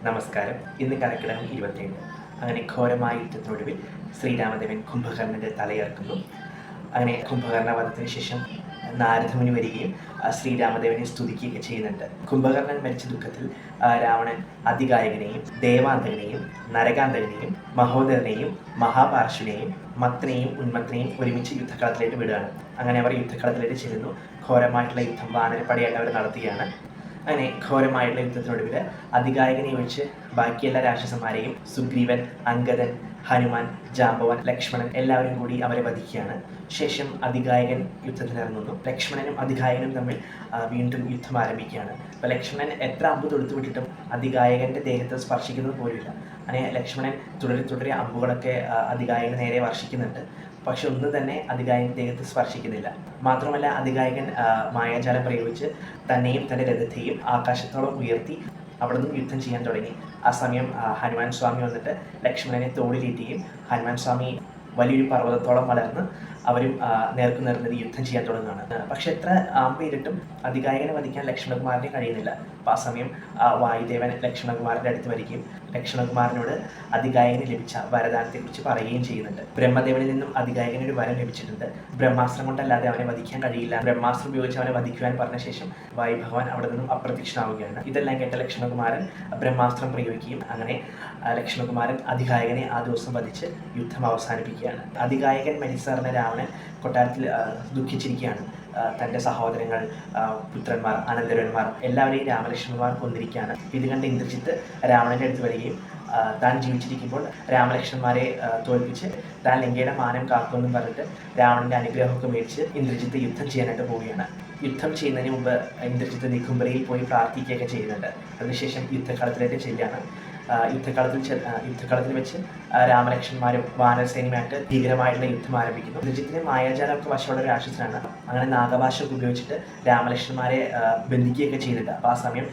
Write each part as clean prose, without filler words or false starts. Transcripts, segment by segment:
നമസ്കാരം. ഇന്ന് കർക്കിടകം 27. അങ്ങനെ ഘോരമായ യുദ്ധത്തിനൊടുവിൽ ശ്രീരാമദേവൻ കുംഭകർണൻ്റെ തലയറുക്കുന്നു. അങ്ങനെ കുംഭകർണ വധത്തിന് ശേഷം നാരദമുനി വരികയും ശ്രീരാമദേവനെ സ്തുതിക്കുകയൊക്കെ ചെയ്യുന്നുണ്ട്. കുംഭകർണൻ മരിച്ച ദുഃഖത്തിൽ രാവണൻ അതികായകനെയും ദേവാന്തകനെയും നരകാന്തകനെയും മഹോദരനെയും മഹാപാർശ്വനെയും മത്തനെയും ഉന്മത്തനെയും ഒരുമിച്ച് യുദ്ധക്കളത്തിലേക്ക് വിടുകയാണ്. അങ്ങനെ അവർ യുദ്ധക്കളത്തിലേക്ക് ചെല്ലുന്നു. ഘോരമായിട്ടുള്ള യുദ്ധം വാനരപ്പടയായിട്ട് അവർ നടത്തുകയാണ്. അങ്ങനെ ഘോരമായിട്ടുള്ള യുദ്ധത്തിനൊടുവിൽ അതികായകനെ ഒഴിച്ച് ബാക്കി എല്ലാ രാക്ഷസന്മാരെയും സുഗ്രീവൻ, അംഗദൻ, ഹനുമാൻ, ജാമ്പവൻ, ലക്ഷ്മണൻ എല്ലാവരും കൂടി അവരെ വധിക്കുകയാണ്. ശേഷം അതികായകൻ യുദ്ധത്തിനിറങ്ങുന്നു. ലക്ഷ്മണനും അതികായകനും തമ്മിൽ വീണ്ടും യുദ്ധം ആരംഭിക്കുകയാണ്. അപ്പോൾ ലക്ഷ്മണൻ എത്ര അമ്പ് തൊടുത്തു വിട്ടിട്ടും അതികായകൻ്റെ ദേഹത്ത് സ്പർശിക്കുന്നത് പോലുമില്ല. അങ്ങനെ ലക്ഷ്മണൻ തുടരെ അമ്പുകളൊക്കെ അതികായകന് നേരെ വർഷിക്കുന്നുണ്ട്. പക്ഷെ ഒന്നും തന്നെ അതികായകൻ ദേഹത്ത് സ്പർശിക്കുന്നില്ല. മാത്രമല്ല അതികായകൻ മായാജാലം പ്രയോഗിച്ച് തന്നെയും തൻ്റെ രഥത്തെയും ആകാശത്തോളം ഉയർത്തി അവിടെ നിന്നും യുദ്ധം ചെയ്യാൻ തുടങ്ങി. ആ സമയം ഹനുമാൻ സ്വാമി വന്നിട്ട് ലക്ഷ്മണനെ തോളിലേറ്റുകയും ഹനുമാൻ സ്വാമി വലിയൊരു പർവ്വതത്തോളം വളർന്ന് അവരും നേർക്കുനേർന്നത് യുദ്ധം ചെയ്യാൻ തുടങ്ങുകയാണ്. പക്ഷെ എത്ര ആമ്പയിലിട്ടും അതികായകനെ വധിക്കാൻ ലക്ഷ്മണകുമാരനെ കഴിയുന്നില്ല. അപ്പോൾ ആ സമയം വായുദേവൻ ലക്ഷ്മണകുമാരൻ്റെ അടുത്ത് വരികയും ലക്ഷ്മണകുമാരനോട് അതികായകന് ലഭിച്ച വരദാനത്തെക്കുറിച്ച് പറയുകയും ചെയ്യുന്നുണ്ട്. ബ്രഹ്മദേവനിൽ നിന്നും അതികായകന് ഒരു വരം ലഭിച്ചിട്ടുണ്ട്. ബ്രഹ്മാസ്ത്രം കൊണ്ടല്ലാതെ അവനെ വധിക്കാൻ കഴിയില്ല. ബ്രഹ്മാസ്ത്രം ഉപയോഗിച്ച് അവനെ വധിക്കുവാൻ പറഞ്ഞ ശേഷം വായു ഭഗവാൻ അവിടെ നിന്നും അപ്രത്യക്ഷനാവുകയാണ്. ഇതെല്ലാം കേട്ട ലക്ഷ്മണകുമാരൻ ബ്രഹ്മാസ്ത്രം പ്രയോഗിക്കുകയും അങ്ങനെ ലക്ഷ്മണകുമാരൻ അതികായകനെ ആ ദിവസം വധിച്ച് യുദ്ധം അവസാനിപ്പിക്കുകയാണ്. അതികായകൻ മരിച്ചറിഞ്ഞ രാവണൻ കൊട്ടാരത്തിൽ ദുഃഖിച്ചിരിക്കുകയാണ്. തൻ്റെ സഹോദരങ്ങൾ, പുത്രന്മാർ, അനന്തരന്മാർ എല്ലാവരെയും രാമലക്ഷ്മണന്മാർ കൊന്നിരിക്കുകയാണ്. ഇത് കണ്ട് ഇന്ദ്രജിത്ത് രാവണൻ്റെ അടുത്ത് വരികയും താൻ ജീവിച്ചിരിക്കുമ്പോൾ രാമലക്ഷ്മണന്മാരെ തോൽപ്പിച്ച് താൻ ലങ്കയുടെ മാനം കാക്കുമെന്നും പറഞ്ഞിട്ട് രാവണൻ്റെ അനുഗ്രഹമൊക്കെ മേടിച്ച് ഇന്ദ്രജിത്ത് യുദ്ധം ചെയ്യാനായിട്ട് പോവുകയാണ്. യുദ്ധം ചെയ്യുന്നതിന് മുമ്പ് ഇന്ദ്രജിത്ത് ദിഗുംബരയിൽ പോയി പ്രാർത്ഥിക്കുകയൊക്കെ ചെയ്യുന്നുണ്ട്. അതിനുശേഷം യുദ്ധക്കളത്തിലേക്ക് ചെല്ലുകയാണ്. യുദ്ധക്കളത്തിൽ വെച്ച് രാമലക്ഷ്മണന്മാരും വാനരസേനയുമായിട്ട് ഭീകരമായിട്ടുള്ള യുദ്ധം ആരംഭിക്കുന്നു. ഇന്ദ്രജിത്തിന് മായാജാലമൊക്കെ വശമുള്ള ഒരു രാക്ഷസനാണ്. അങ്ങനെ നാഗഭാഷയൊക്കെ ഉപയോഗിച്ചിട്ട് രാമലക്ഷ്മണന്മാരെ ബന്ധിക്കുകയൊക്കെ ചെയ്യുന്നുണ്ട്. അപ്പോൾ ആ സമയം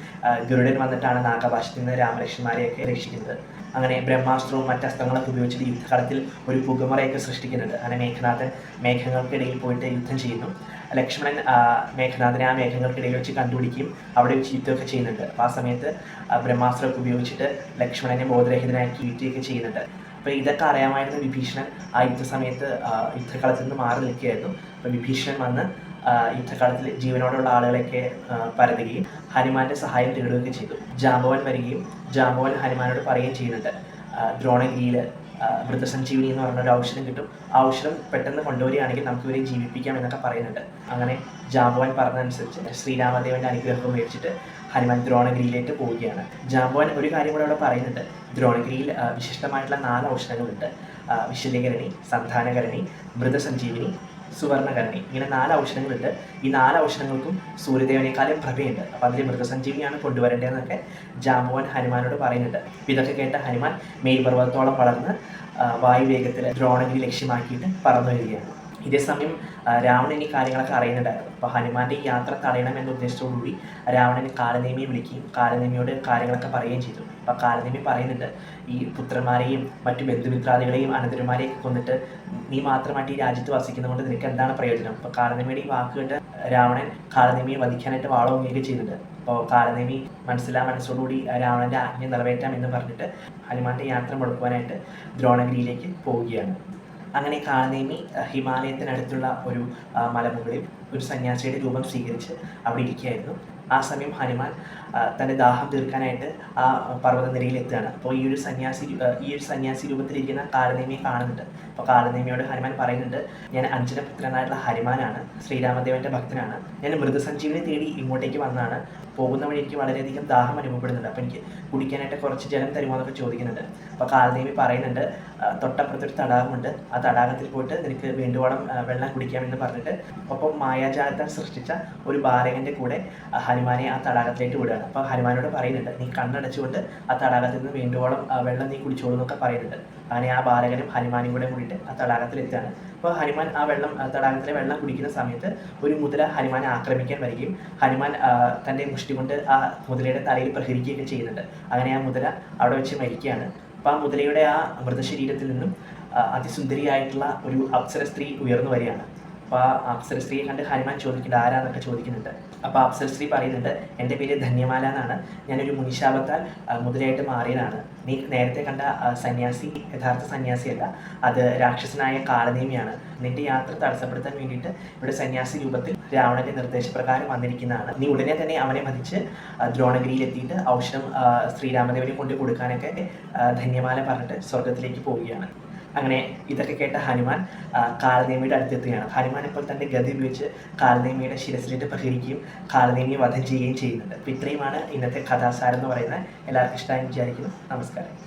ഗരുഡൻ വന്നിട്ടാണ് നാഗഭാഷത്തിൽ നിന്ന് രാമലക്ഷ്മണന്മാരെയൊക്കെ രക്ഷിക്കുന്നത്. അങ്ങനെ ബ്രഹ്മാസ്ത്രവും മറ്റസ്ത്രങ്ങളൊക്കെ ഉപയോഗിച്ചിട്ട് യുദ്ധക്കളത്തിൽ ഒരു പുകമറയൊക്കെ സൃഷ്ടിക്കുന്നുണ്ട്. അങ്ങനെ മേഘനാഥൻ മേഘങ്ങൾക്കിടയിൽ പോയിട്ട് യുദ്ധം ചെയ്യുന്നു. ലക്ഷ്മണൻ മേഘനാഥനെ ആ മേഘങ്ങൾക്കിടയിൽ വെച്ച് കണ്ടുപിടിക്കുകയും അവിടെ വെച്ച് യുദ്ധമൊക്കെ ചെയ്യുന്നുണ്ട്. അപ്പോൾ ആ സമയത്ത് ബ്രഹ്മാസ്ത്രമൊക്കെ ഉപയോഗിച്ചിട്ട് ലക്ഷ്മണനെ ബോധരഹിതനാക്കി യുദ്ധമൊക്കെ ചെയ്യുന്നുണ്ട്. അപ്പോൾ ഇതൊക്കെ അറിയാമായിരുന്ന വിഭീഷണൻ ആ യുദ്ധസമയത്ത് യുദ്ധക്കളത്തിൽ നിന്ന് മാറി നിൽക്കുകയായിരുന്നു. അപ്പോൾ വിഭീഷണൻ വന്ന് യുദ്ധക്കളത്തിൽ ജീവനോടുള്ള ആളുകളെയൊക്കെ പരതുകയും ഹനുമാന്റെ സഹായം തേടുകയൊക്കെ ചെയ്തു. ജാമ്പവൻ വരികയും ജാമ്പവൻ ഹനുമാനോട് പറയുകയും ചെയ്യുന്നുണ്ട്, ദ്രോണഗിരിയിൽ മൃതസഞ്ജീവിനി എന്ന് പറഞ്ഞൊരു ഔഷധം കിട്ടും, ആ ഔഷധം പെട്ടെന്ന് കൊണ്ടുവരികയാണെങ്കിൽ നമുക്ക് ഇവരെ ജീവിപ്പിക്കാം എന്നൊക്കെ പറയുന്നുണ്ട്. അങ്ങനെ ജാമ്പവൻ പറഞ്ഞതനുസരിച്ച് ശ്രീരാമദേവൻ്റെ അനുഗ്രഹം മേടിച്ചിട്ട് ഹനുമാൻ ദ്രോണഗിരിയിലേക്ക് പോവുകയാണ്. ജാമ്പവൻ ഒരു കാര്യം കൂടെ അവിടെ പറയുന്നുണ്ട്. ദ്രോണഗിരിയിൽ വിശിഷ്ടമായിട്ടുള്ള 4 ഔഷധങ്ങളുണ്ട്. വിശല്യകരണി, സന്ധാനകരണി, മൃതസഞ്ജീവിനി, സുവർണകരണി. ഇങ്ങനെ 4 ഔഷധങ്ങളുണ്ട്. ഈ 4 ഔഷധങ്ങൾക്കും സൂര്യദേവനേക്കാളും പ്രഭയുണ്ട്. അപ്പോൾ അതിൽ മൃതസഞ്ജീവിനിയാണ് കൊണ്ടുവരേണ്ടതെന്നൊക്കെ ജാമ്പവൻ ഹനുമാനോട് പറയുന്നുണ്ട്. ഇതൊക്കെ കേട്ട ഹനുമാൻ മേൽപർവ്വതത്തോളം വളർന്ന് വായുവേഗത്തിൽ ദ്രോണഗിരി ലക്ഷ്യമാക്കിയിട്ട് പറന്നു വരികയാണ്. ഇതേസമയം രാവണൻ ഈ കാര്യങ്ങളൊക്കെ അറിയുന്നുണ്ടായിരുന്നു. അപ്പോൾ ഹനുമാന്റെ ഈ യാത്ര തടയണമെന്ന ഉദ്ദേശത്തോടുകൂടി രാവണൻ കാലനേമിയെ വിളിക്കുകയും കാലനേമിയോട് കാര്യങ്ങളൊക്കെ പറയുകയും ചെയ്തു. അപ്പോൾ കാലനേമി പറയുന്നുണ്ട്, ഈ പുത്രന്മാരെയും മറ്റു ബന്ധുമിത്രാദികളെയും അനന്തരന്മാരെയൊക്കെ കൊന്നിട്ട് നീ മാത്രമായിട്ട് ഈ രാജ്യത്ത് വസിക്കുന്നതുകൊണ്ട് നിനക്ക് എന്താണ് പ്രയോജനം? അപ്പോൾ കാലനേമിയുടെ ഈ വാക്ക് കേട്ട് രാവണൻ കാലനേമിയെ വധിക്കാനായിട്ട് വാളോങ്ങുകയൊക്കെ ചെയ്യുന്നുണ്ട്. അപ്പോൾ കാലനേമി മനസ്സോടുകൂടി രാവണൻ്റെ ആജ്ഞ നിറവേറ്റാം എന്ന് പറഞ്ഞിട്ട് ഹനുമാന്റെ യാത്ര മുടക്കുവാനായിട്ട് ദ്രോണഗിരിയിലേക്ക് പോവുകയാണ്. അങ്ങനെ കാലനേമി ഹിമാലയത്തിനടുത്തുള്ള ഒരു മലമുകളിൽ ഒരു സന്യാസിയുടെ രൂപം സ്വീകരിച്ച് അവിടെ ഇരിക്കുകയായിരുന്നു. ആ സമയം ഹനുമാൻ തൻ്റെ ദാഹം തീർക്കാനായിട്ട് ആ പർവ്വതനിരയിൽ എത്തുകയാണ്. അപ്പോൾ ഈ ഒരു സന്യാസി രൂപത്തിലിരിക്കുന്ന കാലനേമിയെ കാണുന്നുണ്ട്. അപ്പോൾ കാലനേമിയോട് ഹനുമാൻ പറയുന്നുണ്ട്, ഞാൻ അഞ്ജനപുത്രനായിട്ടുള്ള ഹനുമാനാണ്, ശ്രീരാമദേവൻ്റെ ഭക്തനാണ്. ഞാൻ മൃതസഞ്ജീവിനെ തേടി ഇങ്ങോട്ടേക്ക് വന്നതാണ്. പോകുന്ന വഴി എനിക്ക് വളരെയധികം ദാഹം അനുഭവപ്പെടുന്നുണ്ട്. അപ്പോൾ എനിക്ക് കുടിക്കാനായിട്ട് കുറച്ച് ജലം തരുമോ എന്നൊക്കെ ചോദിക്കുന്നുണ്ട്. അപ്പോൾ കാലനേമി പറയുന്നുണ്ട്, തൊട്ടപ്പുറത്തൊരു തടാകമുണ്ട്, ആ തടാകത്തിൽ പോയിട്ട് നിനക്ക് വേണ്ടുവോളം വെള്ളം കുടിക്കാമെന്ന് പറഞ്ഞിട്ട് ഒപ്പം മായാജാലത്താൽ സൃഷ്ടിച്ച ഒരു ബാലകൻ്റെ കൂടെ ഹനുമാനെ ആ തടാകത്തിലേക്ക് വിടുകയാണ്. അപ്പോൾ ഹനുമാനോട് പറയുന്നുണ്ട്, നീ കണ്ണടച്ചുകൊണ്ട് ആ തടാകത്തിൽ നിന്ന് വേണ്ടുവോളം വെള്ളം നീ കുടിച്ചോളൂ എന്നൊക്കെ പറയുന്നുണ്ട്. അങ്ങനെ ആ ബാലകനും ഹനുമാനും കൂടെ കൂടിയിട്ട് ആ തടാകത്തിൽ എത്തുകയാണ്. അപ്പോൾ ഹനുമാൻ ആ തടാകത്തിലെ വെള്ളം കുടിക്കുന്ന സമയത്ത് ഒരു മുതല ഹനുമാനെ ആക്രമിക്കാൻ വരികയും ഹനുമാൻ തൻ്റെ മുഷ്ടി കൊണ്ട് ആ മുതലയുടെ തലയിൽ പ്രഹരിക്കുകയൊക്കെ ചെയ്യുന്നുണ്ട്. അങ്ങനെ ആ മുതല അവിടെ വെച്ച് മരിക്കുകയാണ്. അപ്പോൾ ആ മുതലയുടെ ആ മൃതശരീരത്തിൽ നിന്നും അതിസുന്ദരിയായിട്ടുള്ള ഒരു അപ്സര സ്ത്രീ ഉയർന്നു വരികയാണ്. അപ്പോൾ ആ അപ്സരസ്ത്രീയെ കണ്ട് ഹനുമാൻ ചോദിക്കുന്നുണ്ട് ആരാന്നൊക്കെ ചോദിക്കുന്നുണ്ട്. അപ്പോൾ അപ്സരസ്ത്രീ പറയുന്നുണ്ട്, എൻ്റെ പേര് ധന്യമാല എന്നാണ്, ഞാനൊരു മുനിശാപത്താൽ മുതലായിട്ട് മാറിയതാണ്. നീ നേരത്തെ കണ്ട സന്യാസി യഥാർത്ഥ സന്യാസിയല്ല, അത് രാക്ഷസനായ കാലനേമിയാണ്. നിന്റെ യാത്ര തടസ്സപ്പെടുത്താൻ വേണ്ടിയിട്ട് ഇവിടെ സന്യാസി രൂപത്തിൽ രാവണന്റെ നിർദ്ദേശപ്രകാരം വന്നിരിക്കുന്നതാണ്. നീ ഉടനെ തന്നെ അവനെ വധിച്ച് ദ്രോണഗിരിയിലെത്തിയിട്ട് ഔഷധം ശ്രീരാമദേവനെ കൊണ്ട് കൊടുക്കാനൊക്കെ ധന്യമാല പറഞ്ഞിട്ട് സ്വർഗത്തിലേക്ക് പോവുകയാണ്. അങ്ങനെ ഇതൊക്കെ കേട്ട ഹനുമാൻ കാലനേമിയുടെ അടുത്തെത്തുകയാണ്. ഹനുമാൻ ഇപ്പോൾ തൻ്റെ ഗദ ഉപയോഗിച്ച് കാലനേമിയുടെ ശിരസിലിട്ട് പ്രഹരിക്കുകയും കാലനേമിയെ വധം ചെയ്യുകയും ചെയ്യുന്നുണ്ട്. അപ്പോൾ ഇത്രയുമാണ് ഇന്നത്തെ കഥാസാരം എന്ന് പറയുന്നത്. എല്ലാവർക്കും ഇഷ്ടമായി വിചാരിക്കുന്നു. നമസ്കാരം.